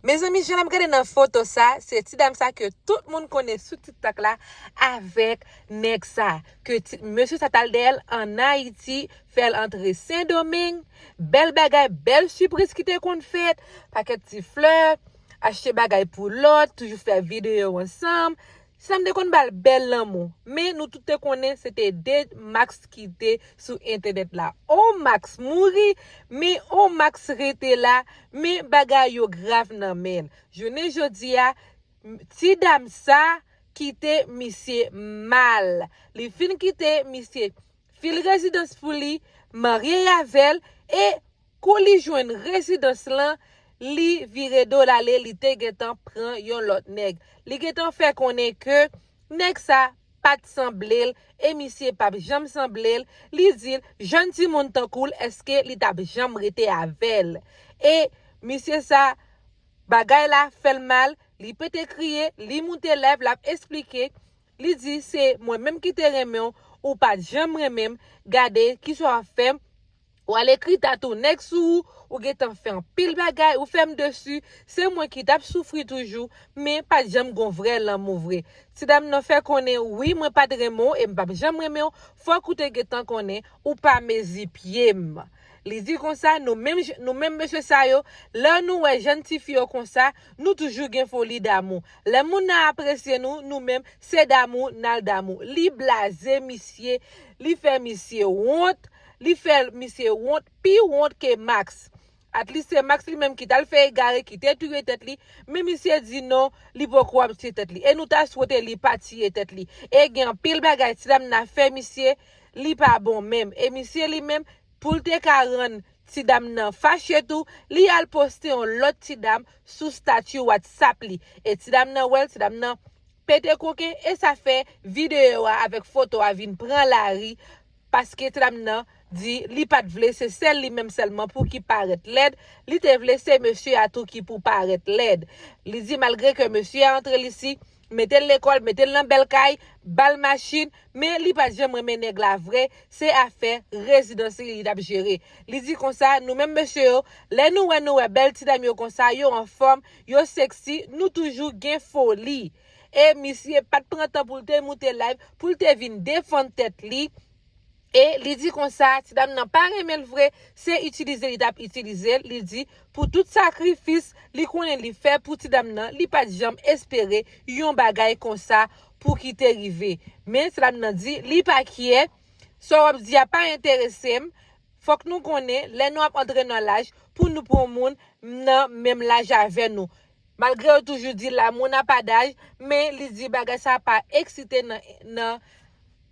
Mes amis, je l'ai regardé dans photo ça, c'est ti dame ça que tout le monde connaît sur TikTok là avec nèg ça que monsieur Sataldel en Haïti fait entrer Saint-Domingue, belle bagaille, belle surprise qui te qu'on fait, paquet de fleurs, acheter bagaille pour l'autre, toujours faire vidéo ensemble. Ça me déconne bal bel l'amour. Mais nous tout te connaît, c'était des Max qui était sur internet là. Oh Max mouri, mais oh Max rete là, mais bagay yo grave nan men. Je ne jodi a, ti dame ça quitte monsieur mal. Li fin quitte monsieur fil résidence pour li, marié avec et kou li joine résidence là, li vire do la li te getan pran yon lot nèg. Li getan fait connaît que nèg ça pas semblel et monsieur pas jam semblel, li dit gentil moun tan cool est-ce que li t'a jam rete avec et monsieur ça bagay la fait mal, li peut crier, li monter lèvre, la expliquer, li dit c'est moi même qui te remen ou pas jam remen, gade qui soit fait ou à l'écrit tatou nek sou ou getan fait un pile bagay ou femme dessus c'est moi qui t'a souffri toujours mais pas jamais gon vrai l'amour vrai si dame non fait connaît oui moi pas de remon et pas jamais remon faut que tu getan connaît ou pas mes pieds les dit comme ça nous même monsieur ça yo là nous ouais gentil fille comme ça nous toujours gen folie d'amour les moun n'a apprécier nous même c'est d'amour nal d'amour li blasé monsieur li fait monsieur honte li fait monsieur honte pi honte que Max. At least c'est Max lui-même qui t'a le fait égarer, qui t'a tué tête li. Mais monsieur dit non, li pourquoi tuer tête li. Et nous t'a souhaité li partir tête li. Et gen pile bagay ti dame n'a fait monsieur, li pas bon même. Et monsieur lui-même pour te karan ti dame nan fâché tout, li al poster on l'autre ti dame sous statut WhatsApp li. Et ti dame nan well, ti dame nan pété coquin et ça fait vidéo avec photo à vin prend la ri parce que ti dame nan dit li pas de vle c'est celle li même seulement pour qui paraît laide li te vle c'est monsieur à tout qui pour paraître laide li dit malgré que monsieur entre ici mettez l'école mettez l'en belle caille bal machine mais li pas jamais remen nèg la vrai c'est affaire résidence li t'a gérer li dit comme ça nous même monsieur les nous belle ti dame yo comme ça yo en forme yo sexy nous toujours gain folie et monsieur pas de prendre temps pour te monter live pour te vinn défendre tête li. Et li dit comme ça, si dame nan pas remen le vrai, c'est utiliser li tap utiliser, li dit pour tout sacrifice li konnen li fait pour ti dame nan, li pas jamais espérer yon bagay comme ça pour qui te rive. Mais si dame nan dit li pas qui est, so dit a pas intéressé, faut que nous connaît, les nous entrer dans l'âge pour nous pour moun nan même l'âge avec nous. Malgré toujours dit la moun n'a pas d'âge, mais li dit bagay ça pas excité nan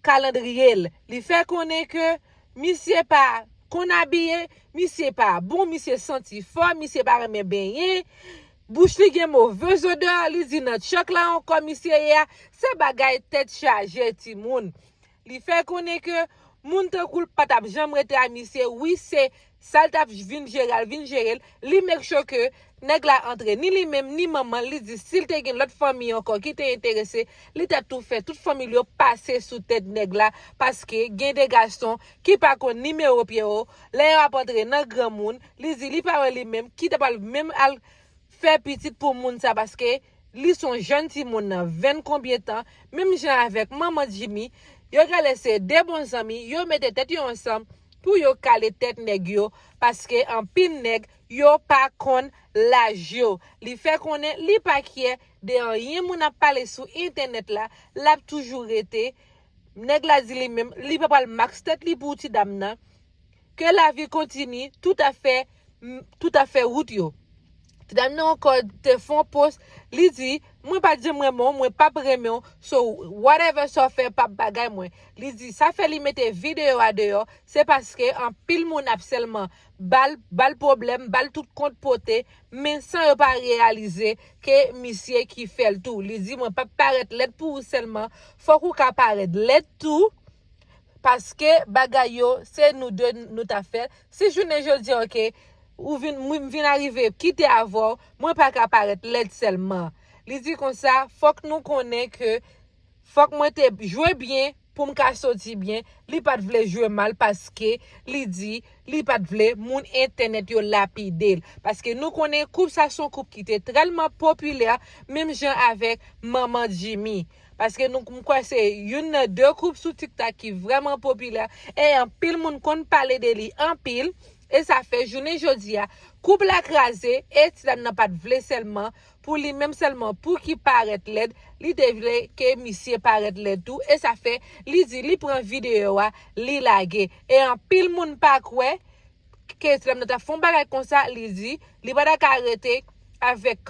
calendrier li fait connaître que monsieur pas qu'on habillé monsieur pas bon monsieur senti fort monsieur pas remen baigner bouche li gen mauvaise odeur li dit notre choc là encore monsieur ya c'est bagay tête chargée ti moun li fait connaître que moun te koul pas t'a jamais rete à monsieur oui c'est ça t'a vinn gérer li make sure que nèg la entre ni li même ni maman li dit s'il te gen l'autre famille encore qui t'est intéressé li t'a tout fait toute famille yo passer sous tête nèg la parce que gen des garçons qui pas kon numéro pied les a rentré dans grand monde li dit li pas li même qui t'a pas même al faire petit pour monde ça parce que li sont gentil moun 20 combien de temps même gens avec maman Jimmy yo ka laisser des bons amis yo mette tête yo ensemble pour yo caler tête nèg yo parce que en pile nèg yo pas kon la jo li fait connaît li pas qui de rien moun a parlé sur internet là l'a toujours été nèg la dit li même li pas parler max tête li pour ti dame nan que la vie continue tout à fait route yo ti dame nan encore te font post li dit moi pas dire moi pas vraiment so whatever so fait pas bagay moi li dit ça fait li mette vidéo à dehors c'est parce que en pile moun absolument bal problème bal tout compte poté mais sans pas réaliser que monsieur qui fait le tout li dit moi pas paraître l'aide pour seulement faut qu'on paraître l'aide tout parce que bagay yo c'est nous deux nous t'a fait si je dis OK ou vin arriver quitter avant moi pas qu'à paraître l'aide seulement li dit comme ça faut que nous connaît que faut que moi te jouer bien pour m'ka sorti bien, li pas vle jouer mal parce que li dit li pas vle moun internet yo lapide parce que nous connaît couple ça son couple qui était tellement populaire même gens avec maman Jimmy. Parce que nous quoi c'est une deux couples sur TikTok qui vraiment populaire et en pile moun kon parler de li en pile et ça fait journée jodi a couple la crasé et ça n'a pas de vle seulement pour lui même seulement pour qui paraît l'aide li te vle que monsieur paraît l'aide tout et ça fait li dit li prend vidéo a li lagué et en pile moun pas quoi que ça n'a font bagay comme ça li dit li pas arrêter avec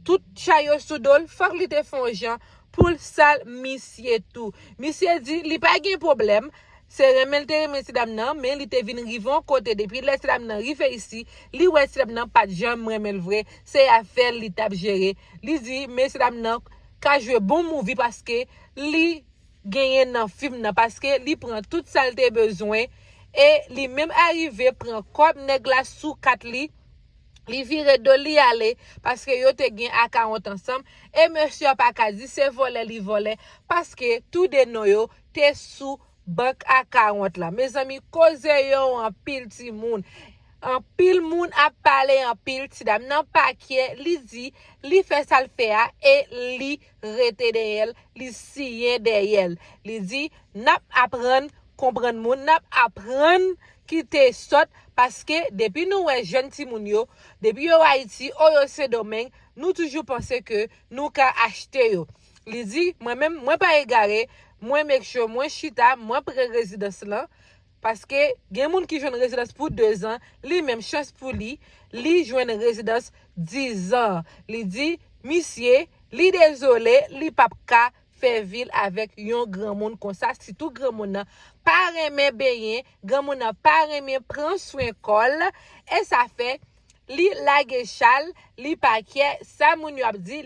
tout chayo sous dol faut li te font gens pour sal monsieur tout monsieur dit li pas gen problème c'est remelte monsieur dame nan mais li te vinn rivon côté depuis les dame nan rive ici li ouais dame nan pas jamais remel vrai c'est affaire li t'a gérer li dit monsieur dame nan ka jouer bon movie parce que li gagner dans film nan parce que li prend toute saleté besoin et li même arrivé prend comme nèg la sous 4 li vire de li aller parce que yo te gen à 40 ensemble et monsieur a pas ka dit c'est voler li voler parce que tout de nou yo te sous banque à 40 là mes amis cause yo en pile ti moun en pile moun a parlé en pile ti dame nan paquet li dit li fait ça le faire et li rete de elle li siye de elle li dit n'a apprendre comprendre moun n'a apprendre qui te sot parce que depuis nous jeune ti moun yo depuis yo Haïti yo se domaine nous toujours penser que nous ka acheter yo li dit moi même moi pas égaré moi make sure moi chita moi pré résidence là parce que gen moun qui joine résidence pour 2 ans li même chance pour li joine résidence 10 ans li dit monsieur li désolé li pas ka faire ville avec yon grand monde comme ça si tout grand monde pas aimer bien grand monde pas aimer prend soin col et ça fait li lage chal li paquet ça moun yo a dit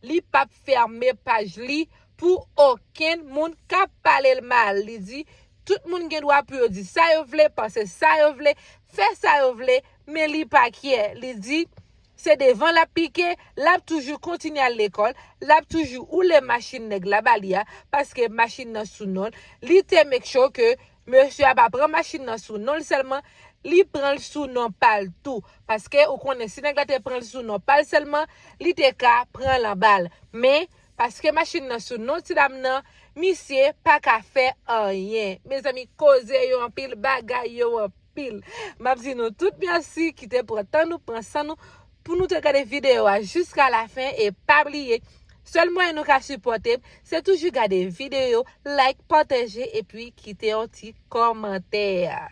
li pas fermer page li pour aucun monde ka parler mal li dit tout monde gen droit pour dire ça yo vle penser ça yo vle faire ça yo vle mais li paquet li dit c'est devant la piqué, l'a toujours continuer à l'école, l'a toujours ou les machines nèg la balia parce que machine nan sous non, li te make sure que monsieur a pas prend machine nan sous non seulement, li prend sous non pas tout parce que ou connaît si nèg la te prend sous non pas seulement, li te ka prend la balle, mais parce que machine nan sous non ti dame nan, monsieur pas ka faire rien. Mes amis cause yo en pile bagay yo en pile. M'a dit nous tout merci qui te prend nous prend ça nous pour nous regarder vidéo jusqu'à la fin et pas oublier seul moyen nous supporter c'est toujours regarder vidéo like partager et puis quitter un petit commentaire.